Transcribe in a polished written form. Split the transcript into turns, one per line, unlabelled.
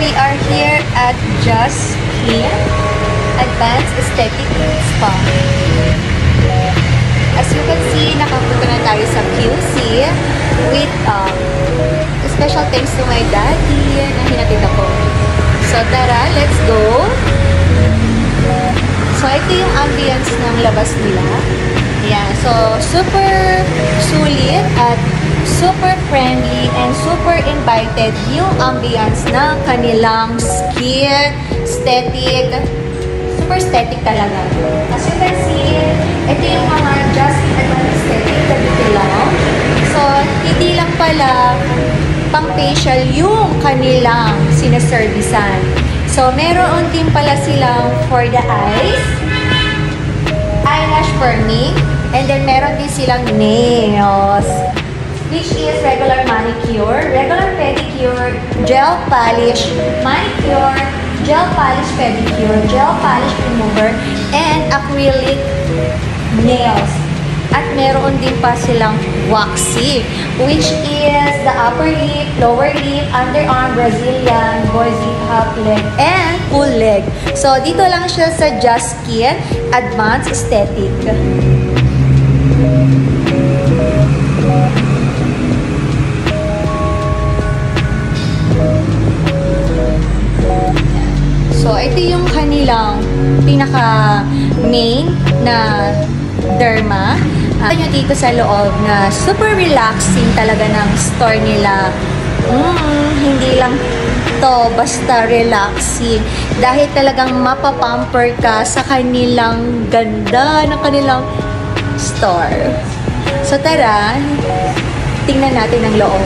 we are here at Just Skin Advanced Aesthetic Spa. As you can see, nakapunta na tayo sa QC with special thanks to my daddy na hinatid ako. So tara, let's go! So ito yung ambience ng labas nila. Ayan, so super sulit at super friendly and super invited yung ambience ng kanilang skin, aesthetic, super aesthetic talaga. As you can see, ito yung mga Just Skin Advanced Aesthetic na dito lang. So, hindi lang pala pang facial yung kanilang sinaservisan. So, meron din pala silang for the eyes, eyelash firming, and then meron din silang nails, which is regular manicure, regular pedicure, gel polish, manicure, gel polish pedicure, gel polish remover, and acrylic nails. At meron din pa silang waxing, which is the upper lip, lower lip, underarm, Brazilian, boys lip, half leg, and full leg. So, dito lang siya sa Just Skin Advanced Aesthetic. So, ito yung kanilang pinaka-main na derma. Nyo dito sa loob na super relaxing talaga ng store nila. Hindi lang to basta relaxing. Dahil talagang mapapamper ka sa kanilang ganda ng kanilang store. So, tara, tingnan natin ang loob.